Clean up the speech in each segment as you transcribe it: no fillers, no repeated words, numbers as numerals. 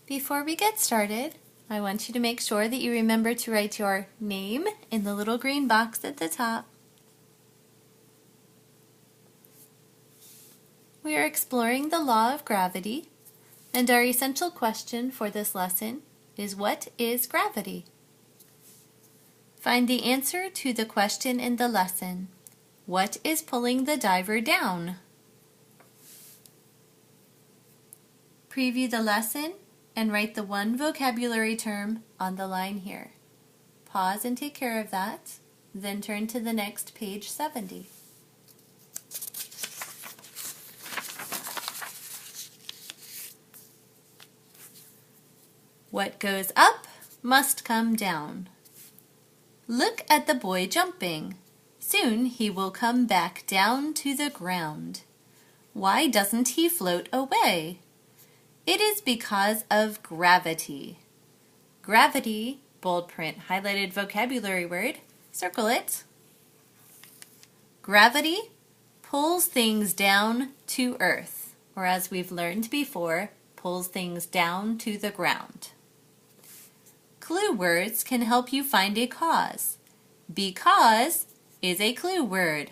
Before we get started, I want you to make sure that you remember to write your name in the little green box at the top. We are exploring the law of gravity, and our essential question for this lesson is, what is gravity? Find the answer to the question in the lesson. What is pulling the diver down? Preview the lesson and write the one vocabulary term on the line here. Pause and take care of that, then turn to the next page 70. What goes up must come down. Look at the boy jumping. Soon he will come back down to the ground. Why doesn't he float away? It is because of gravity. Gravity, bold print, highlighted vocabulary word, circle it. Gravity pulls things down to earth, or as we've learned before, pulls things down to the ground. Clue words can help you find a cause. Because is a clue word.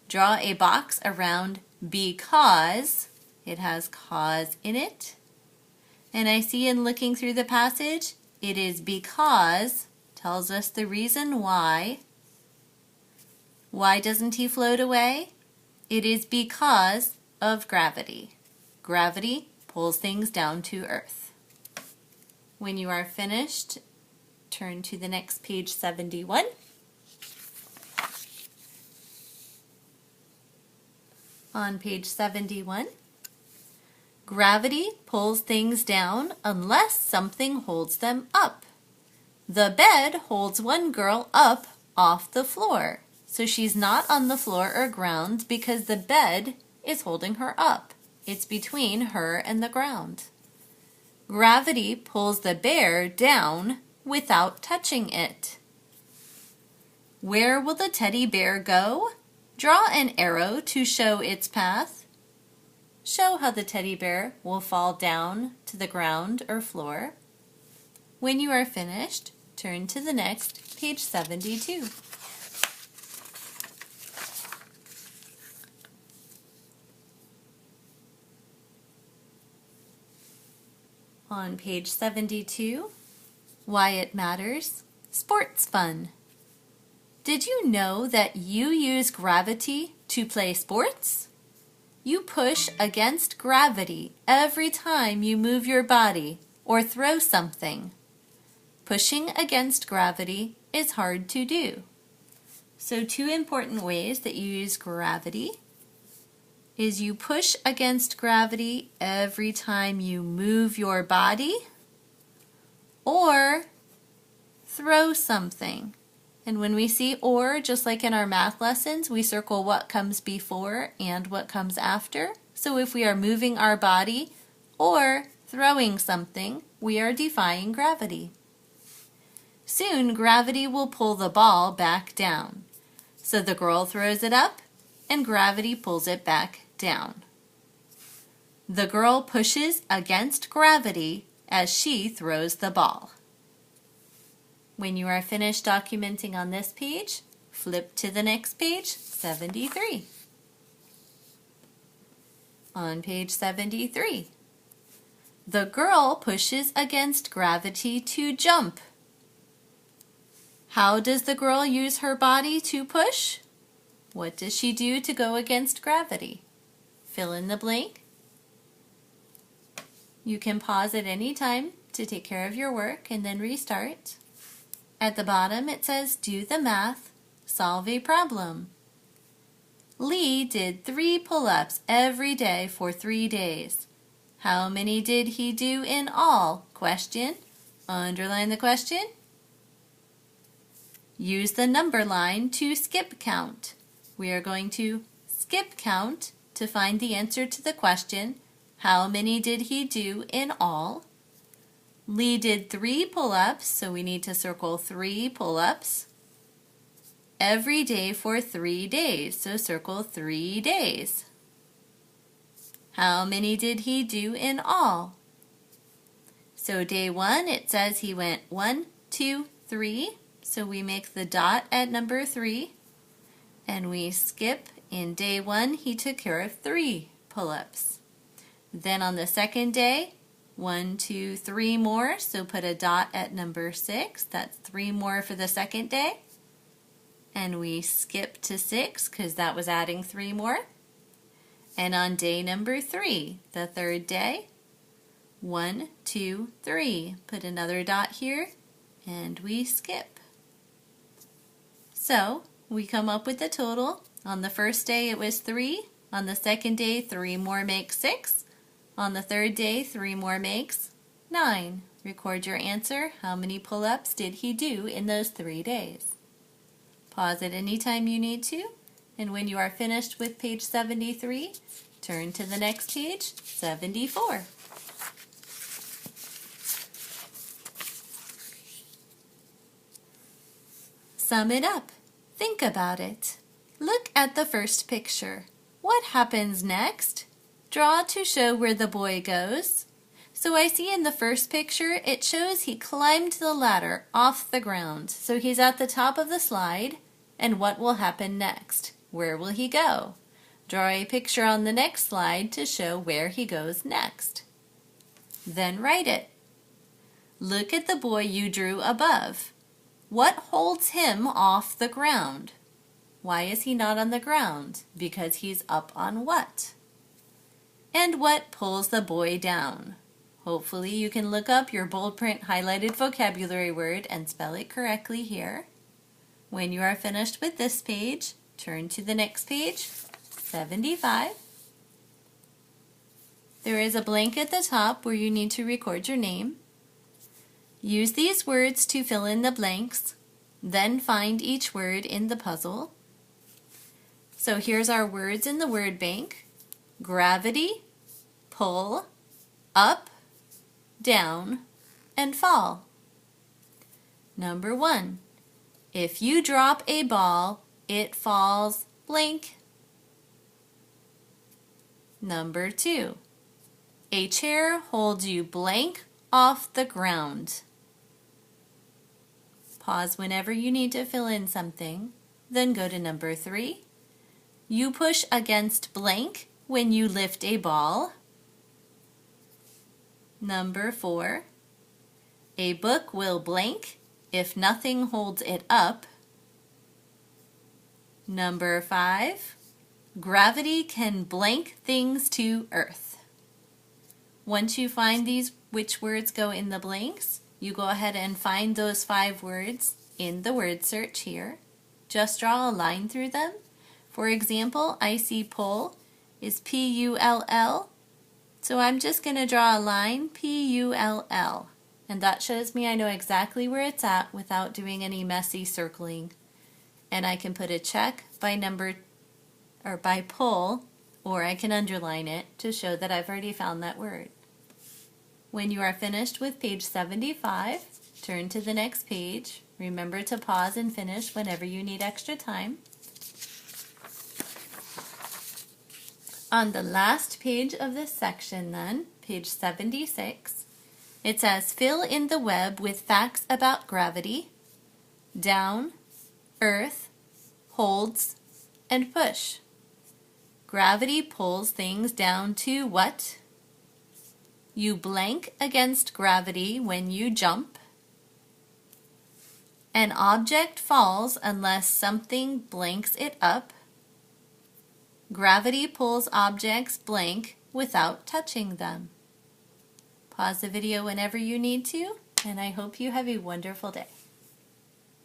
Draw a box around because. It has cause in it. And I see in looking through the passage, it is because, tells us the reason why. Why doesn't he float away? It is because of gravity. Gravity pulls things down to earth. When you are finished, turn to the next page 71. On page 71, gravity pulls things down unless something holds them up. The bed holds one girl up off the floor, so she's not on the floor or ground because the bed is holding her up. It's between her and the ground. Gravity pulls the bear down without touching it. Where will the teddy bear go? Draw an arrow to show its path. Show how the teddy bear will fall down to the ground or floor. When you are finished, turn to the next, page 72. On page 72, why it matters, sports fun. Did you know that you use gravity to play sports? You push against gravity every time you move your body or throw something. Pushing against gravity is hard to do. So 2 important ways that you use gravity is you push against gravity every time you move your body or throw something. And when we see or, just like in our math lessons, we circle what comes before and what comes after. So if we are moving our body or throwing something, we are defying gravity. Soon, gravity will pull the ball back down. So the girl throws it up and gravity pulls it back down. The girl pushes against gravity as she throws the ball. When you are finished documenting on this page, flip to the next page, 73. On page 73, the girl pushes against gravity to jump. How does the girl use her body to push? What does she do to go against gravity? Fill in the blank. You can pause at any time to take care of your work and then restart. At the bottom it says, do the math, solve a problem. Lee did 3 pull-ups every day for 3 days. How many did he do in all? Question. Underline the question. Use the number line to skip count. We are going to skip count to find the answer to the question, how many did he do in all? Lee did 3 pull-ups, so we need to circle 3 pull-ups every day for 3 days, so circle 3 days. How many did he do in all? So day 1, it says he went 1, 2, 3. So we make the dot at number 3. And we skip. In day 1, he took care of 3 pull-ups. Then on the second day, 1, 2, 3 more. So put a dot at number 6. That's 3 more for the second day. And we skip to 6 because that was adding 3 more. And on day number 3, the third day, 1, 2, 3. Put another dot here and we skip. So we come up with the total. On the first day it was 3. On the second day 3 more makes 6. On the third day 3 more makes 9. Record your answer. How many pull-ups did he do in those 3 days? Pause at any time you need to, and when you are finished with page 73, turn to the next page, 74. Sum it up. Think about it. Look at the first picture. What happens next? Draw to show where the boy goes. So I see in the first picture, it shows he climbed the ladder off the ground. So he's at the top of the slide, and what will happen next? Where will he go? Draw a picture on the next slide to show where he goes next. Then write it. Look at the boy you drew above. What holds him off the ground? Why is he not on the ground? Because he's up on what? And what pulls the boy down? Hopefully you can look up your bold print highlighted vocabulary word and spell it correctly here. When you are finished with this page, turn to the next page, 75. There is a blank at the top where you need to record your name. Use these words to fill in the blanks, then find each word in the puzzle. So here's our words in the word bank. Gravity, pull, up, down, and fall. Number 1. If you drop a ball, it falls blank. Number 2. A chair holds you blank off the ground. Pause whenever you need to fill in something. Then go to number 3. You push against blank when you lift a ball. Number 4. A book will blank if nothing holds it up. Number 5. Gravity can blank things to earth. Once you find which words go in the blanks, you go ahead and find those 5 words in the word search here. Just draw a line through them. For example, I see pull is P-U-L-L. So I'm just going to draw a line, P-U-L-L, and that shows me I know exactly where it's at without doing any messy circling. And I can put a check by number or by pull, or I can underline it to show that I've already found that word. When you are finished with page 75, turn to the next page. Remember to pause and finish whenever you need extra time. On the last page of this section then, page 76, it says fill in the web with facts about gravity, down, earth, holds, and push. Gravity pulls things down to what? You blank against gravity when you jump. An object falls unless something blanks it up. Gravity pulls objects blank without touching them. Pause the video whenever you need to, and I hope you have a wonderful day.